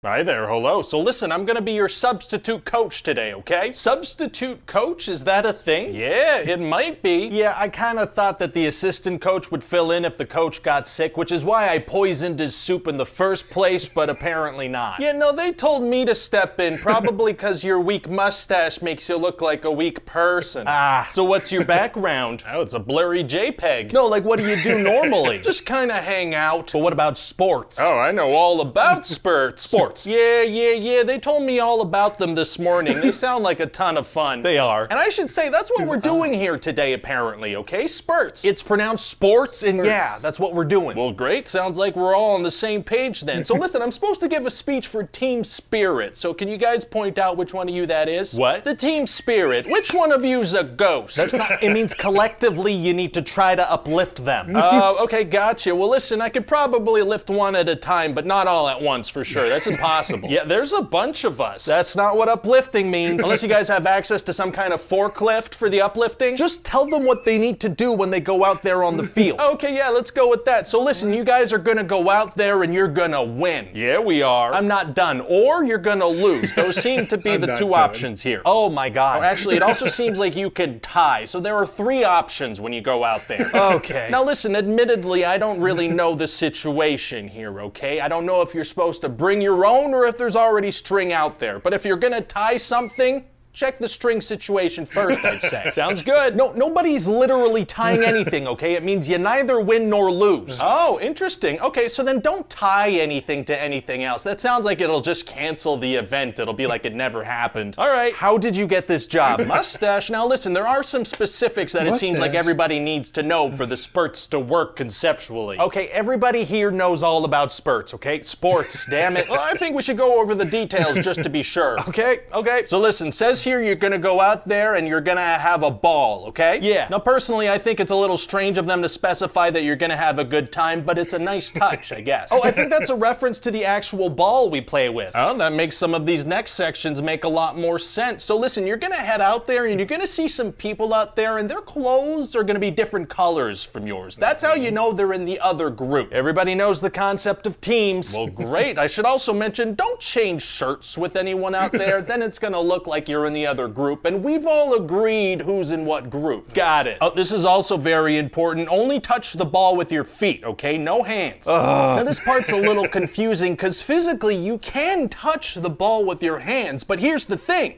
Hi there, hello. So listen, I'm gonna be your substitute coach today, okay? Substitute coach, is that a thing? Yeah, it might be. Yeah, I kinda thought that the assistant coach would fill in if the coach got sick, which is why I poisoned his soup in the first place, but apparently not. Yeah, no, they told me to step in, probably because your weak mustache makes you look like a weak person. Ah, so what's your background? Oh, it's a blurry JPEG. No, like what do you do normally? Just kinda hang out. But what about sports? Oh, I know all about spurts. Sports. Yeah, they told me all about them this morning. They sound like a ton of fun. They are. And I should say, that's what we're doing here today, apparently, okay? Spurts. It's pronounced sports, and yeah, that's what we're doing. Well, great. Sounds like we're all on the same page then. So listen, I'm supposed to give a speech for team spirit, so can you guys point out which one of you that is? What? The team spirit. Which one of you's a ghost? That's not, it means collectively you need to try to uplift them. Okay, gotcha. Well, listen, I could probably lift one at a time, but not all at once for sure. That's impossible. Yeah, there's a bunch of us. That's not what uplifting means. Unless you guys have access to some kind of forklift for the uplifting. Just tell them what they need to do when they go out there on the field. Okay, yeah, let's go with that. So listen, you guys are gonna go out there and you're gonna win. Yeah, we are. I'm not done. Or you're gonna lose. Those seem to be the two options here. Oh my God. Actually, it also seems like you can tie. So there are 3 options when you go out there. Okay. Now listen, admittedly, I don't really know the situation here, okay? I don't know if you're supposed to bring your own or if there's already string out there. But if you're gonna tie something, check the string situation first, I'd say. Sounds good. No, nobody's literally tying anything, okay? It means you neither win nor lose. Oh, interesting. Okay, so then don't tie anything to anything else. That sounds like it'll just cancel the event. It'll be like it never happened. All right, how did you get this job? Mustache. Now listen, there are some specifics that it seems like everybody needs to know for the spurts to work conceptually. Okay, everybody here knows all about spurts, okay? Sports, damn it. Well, I think we should go over the details just to be sure. Okay. So listen, says here you're gonna go out there and you're gonna have a ball, okay? Yeah. Now personally, I think it's a little strange of them to specify that you're gonna have a good time, but it's a nice touch, I guess. Oh, I think that's a reference to the actual ball we play with. Oh, that makes some of these next sections make a lot more sense. So listen, you're gonna head out there and you're gonna see some people out there and their clothes are gonna be different colors from yours. That's how you know they're in the other group. Everybody knows the concept of teams. Well, great. I should also mention, don't change shirts with anyone out there. Then it's gonna look like you're in the other group, and we've all agreed who's in what group. Got it. Oh, this is also very important. Only touch the ball with your feet, okay? No hands. Now this part's a little confusing because physically you can touch the ball with your hands, but here's the thing.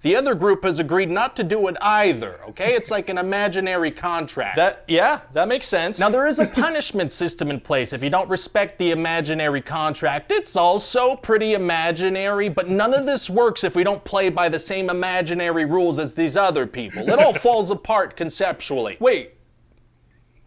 The other group has agreed not to do it either, okay? It's like an imaginary contract. That makes sense. Now, there is a punishment system in place if you don't respect the imaginary contract. It's also pretty imaginary, but none of this works if we don't play by the same imaginary rules as these other people. It all falls apart conceptually.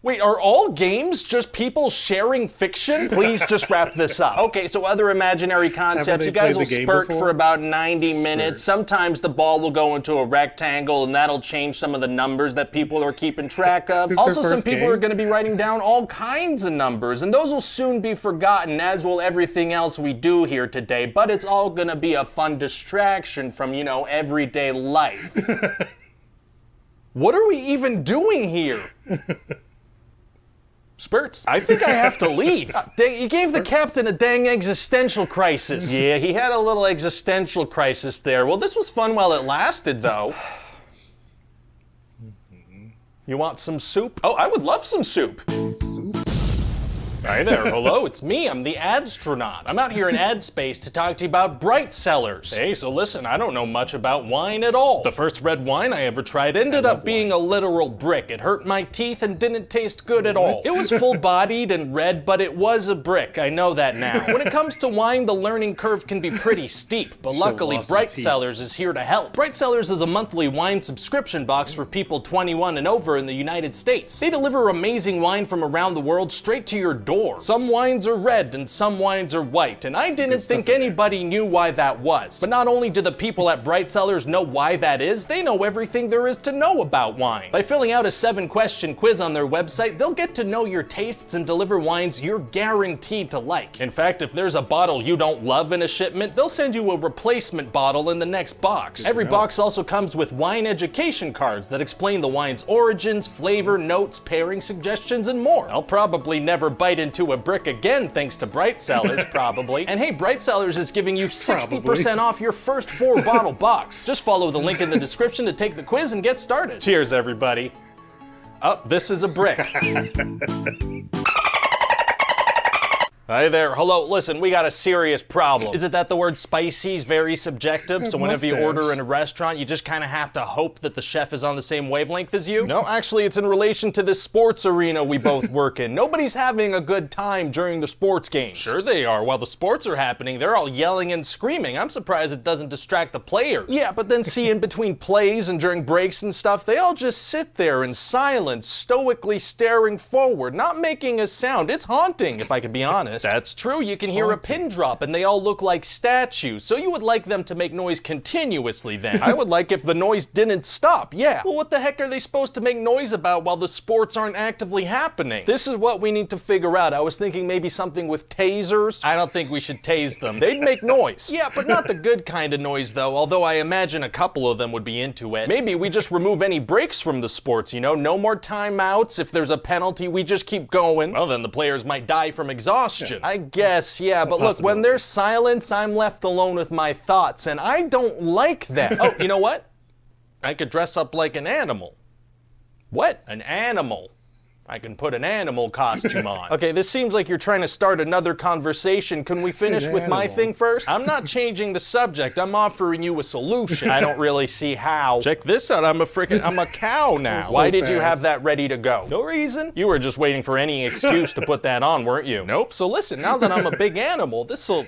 Wait, are all games just people sharing fiction? Please just wrap this up. Okay, so other imaginary concepts. You guys will spurt for about 90 minutes. Sometimes the ball will go into a rectangle and that'll change some of the numbers that people are keeping track of. Also, some people are gonna be writing down all kinds of numbers and those will soon be forgotten, as will everything else we do here today. But it's all gonna be a fun distraction from, everyday life. What are we even doing here? Spurts. I think I have to leave. Dang, you gave the captain a dang existential crisis. Yeah, he had a little existential crisis there. Well, this was fun while it lasted, though. You want some soup? Oh, I would love some soup. Soup? Hi there, hello, it's me, I'm the Adstronaut. I'm out here in ad space to talk to you about bright cellars. Hey, so listen, I don't know much about wine at all. The first red wine I ever tried ended up being a literal brick. It hurt my teeth and didn't taste good at all. It was full-bodied and red, but it was a brick, I know that now. When it comes to wine, the learning curve can be pretty steep, but luckily Bright Cellars is here to help. Bright Cellars is a monthly wine subscription box for people 21 and over in the United States. They deliver amazing wine from around the world straight to your door. Some wines are red and some wines are white, and I didn't think anybody knew why that was. But not only do the people at Bright Cellars know why that is, they know everything there is to know about wine. By filling out a 7-question quiz on their website, they'll get to know your tastes and deliver wines you're guaranteed to like. In fact, if there's a bottle you don't love in a shipment, they'll send you a replacement bottle in the next box. Every box also comes with wine education cards that explain the wine's origins, flavor, notes, pairing suggestions, and more. I'll probably never bite into a brick again thanks to Bright Cellars, probably. And hey, Bright Cellars is giving you 60% off your first 4-bottle box. Just follow the link in the description to take the quiz and get started. Cheers, everybody. Oh, this is a brick. Hi there, hello, listen, we got a serious problem. Is it that the word spicy is very subjective, so whenever you order in a restaurant, you just kind of have to hope that the chef is on the same wavelength as you? No, actually, it's in relation to this sports arena we both work in. Nobody's having a good time during the sports games. Sure they are. While the sports are happening, they're all yelling and screaming. I'm surprised it doesn't distract the players. Yeah, but then see, in between plays and during breaks and stuff, they all just sit there in silence, stoically staring forward, not making a sound. It's haunting, if I can be honest. That's true, you can hear a pin drop and they all look like statues, so you would like them to make noise continuously then. I would like if the noise didn't stop, yeah. Well, what the heck are they supposed to make noise about while the sports aren't actively happening? This is what we need to figure out. I was thinking maybe something with tasers. I don't think we should tase them. They'd make noise. Yeah, but not the good kind of noise though, although I imagine a couple of them would be into it. Maybe we just remove any breaks from the sports, you know? No more timeouts. If there's a penalty, we just keep going. Well, then the players might die from exhaustion. I guess, yeah, but look, when there's silence, I'm left alone with my thoughts, and I don't like that. Oh, you know what? I could dress up like an animal. What? An animal. I can put an animal costume on. Okay, this seems like you're trying to start another conversation. Can we finish with my thing first? I'm not changing the subject. I'm offering you a solution. I don't really see how. Check this out. I'm a cow now. So why did you have that ready to go? No reason. You were just waiting for any excuse to put that on, weren't you? Nope. So listen, now that I'm a big animal, this'll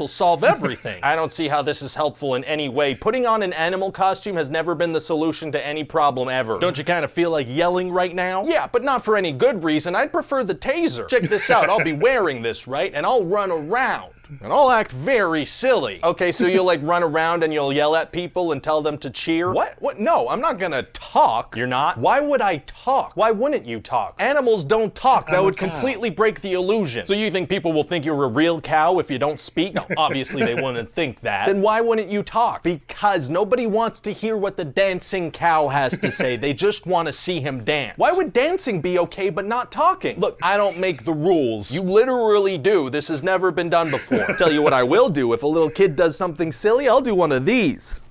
solve everything. I don't see how this is helpful in any way. Putting on an animal costume has never been the solution to any problem ever. Don't you kind of feel like yelling right now? Yeah, but not for any good reason. I'd prefer the taser. Check this out. I'll be wearing this, right? And I'll run around. And I'll act very silly. Okay, so you'll like run around and you'll yell at people and tell them to cheer? What? No, I'm not gonna talk. You're not? Why would I talk? Why wouldn't you talk? Animals don't talk. That would completely break the illusion. So you think people will think you're a real cow if you don't speak? No, obviously they wouldn't think that. Then why wouldn't you talk? Because nobody wants to hear what the dancing cow has to say. They just want to see him dance. Why would dancing be okay but not talking? Look, I don't make the rules. You literally do. This has never been done before. Tell you what I will do. If a little kid does something silly, I'll do one of these.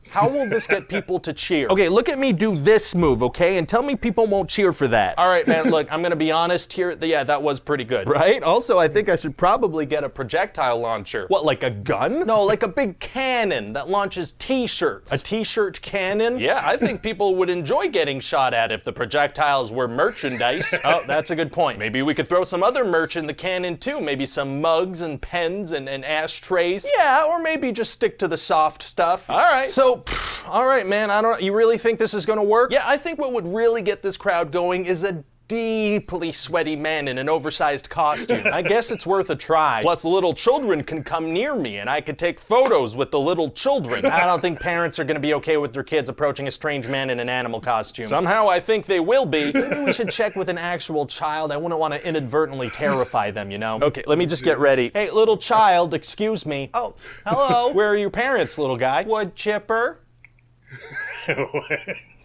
How will this get people to cheer? Okay, look at me do this move, okay? And tell me people won't cheer for that. All right, man, look, I'm gonna be honest here. Yeah, that was pretty good. Right? Also, I think I should probably get a projectile launcher. What, like a gun? No, like a big cannon that launches t-shirts. A t-shirt cannon? Yeah, I think people would enjoy getting shot at if the projectiles were merchandise. Oh, that's a good point. Maybe we could throw some other merch in the cannon too. Maybe some mugs and pens and ashtrays. Yeah, or maybe just stick to the soft stuff. All right, so all right, man, you really think this is gonna work? Yeah, I think what would really get this crowd going is a deeply sweaty man in an oversized costume. I guess it's worth a try. Plus, little children can come near me and I could take photos with the little children. I don't think parents are gonna be okay with their kids approaching a strange man in an animal costume. Somehow I think they will be. Maybe we should check with an actual child. I wouldn't want to inadvertently terrify them, you know? Okay, let me just get ready. Hey, little child, excuse me. Oh, hello. Where are your parents, little guy? Wood chipper?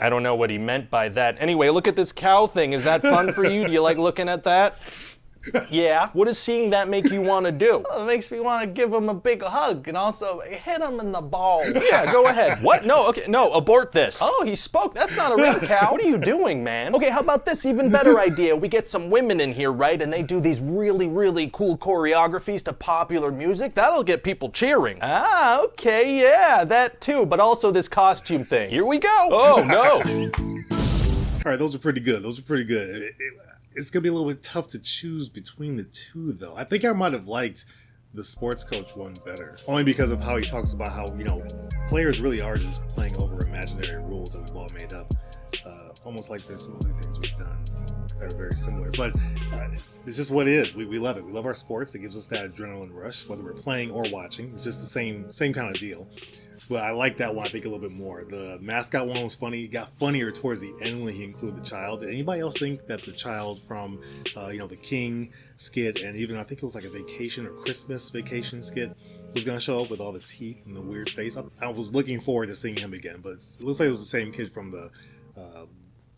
I don't know what he meant by that. Anyway, look at this cow thing. Is that fun for you? Do you like looking at that? Yeah. What does seeing that make you want to do? Well, it makes me want to give him a big hug and also hit him in the balls. Yeah, go ahead. What? No, okay, no, abort this. Oh, he spoke. That's not a real cow. What are you doing, man? Okay, how about this even better idea? We get some women in here, right? And they do these really, really cool choreographies to popular music. That'll get people cheering. Ah, okay, yeah, that too. But also this costume thing. Here we go. Oh, no. All right, those are pretty good. It's going to be a little bit tough to choose between the two, though. I think I might have liked the sports coach one better. Only because of how he talks about how, players really are just playing over imaginary rules that we've all made up. Almost like there's some other things we've done that are very similar. But it's just what it is. We love it. We love our sports. It gives us that adrenaline rush, whether we're playing or watching. It's just the same kind of deal. But I like that one, I think, a little bit more. The mascot one was funny. It got funnier towards the end when he included the child. Did anybody else think that the child from, the King skit, and even I think it was like a vacation or Christmas vacation skit, was going to show up with all the teeth and the weird face? I was looking forward to seeing him again, but it looks like it was the same kid from the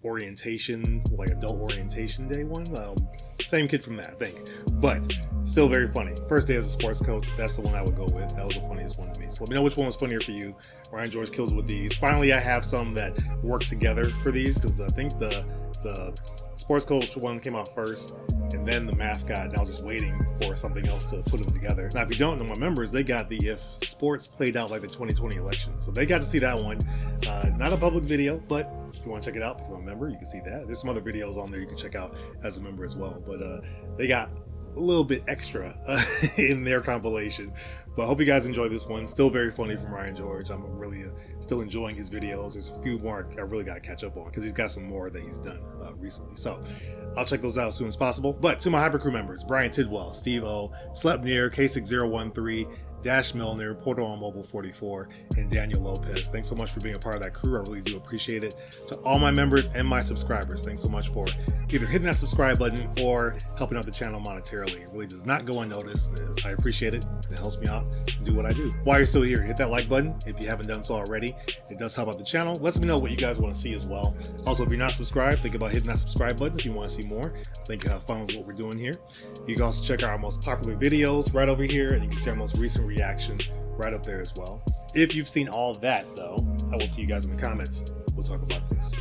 orientation, like adult orientation day one. Same kid from that, I think, but still very funny. First day as a sports coach, that's the one I would go with. That was the funniest one to me. So let me know which one was funnier for you. Ryan George kills with these. Finally, I have some that work together for these, because I think the sports coach one came out first, and then the mascot, and I was just waiting for something else to put them together. Now, if you don't know my members, they got the If Sports Played Out Like the 2020 Election. So they got to see that one. Not a public video, but if you want to check it out, become a member, you can see that. There's some other videos on there you can check out as a member as well. But they got a little bit extra in their compilation. But I hope you guys enjoy this one. Still very funny from Ryan George. I'm really still enjoying his videos. There's a few more I really got to catch up on, because he's got some more that he's done recently. So I'll check those out as soon as possible. But to my Hypercrew members, Brian Tidwell, Steve O, Slepnear, K6013, Dash Milner, Porto on Mobile 44, and Daniel Lopez. Thanks so much for being a part of that crew. I really do appreciate it. To all my members and my subscribers, thanks so much for either hitting that subscribe button or helping out the channel monetarily. It really does not go unnoticed. I appreciate it. It helps me out to do what I do. While you're still here, hit that like button if you haven't done so already. It does help out the channel. Lets me know what you guys want to see as well. Also, if you're not subscribed, think about hitting that subscribe button if you want to see more. I think you have fun with what we're doing here. You can also check out our most popular videos right over here, and you can see our most recent reaction right up there as well. If you've seen all that, though, I will see you guys in the comments. We'll talk about this.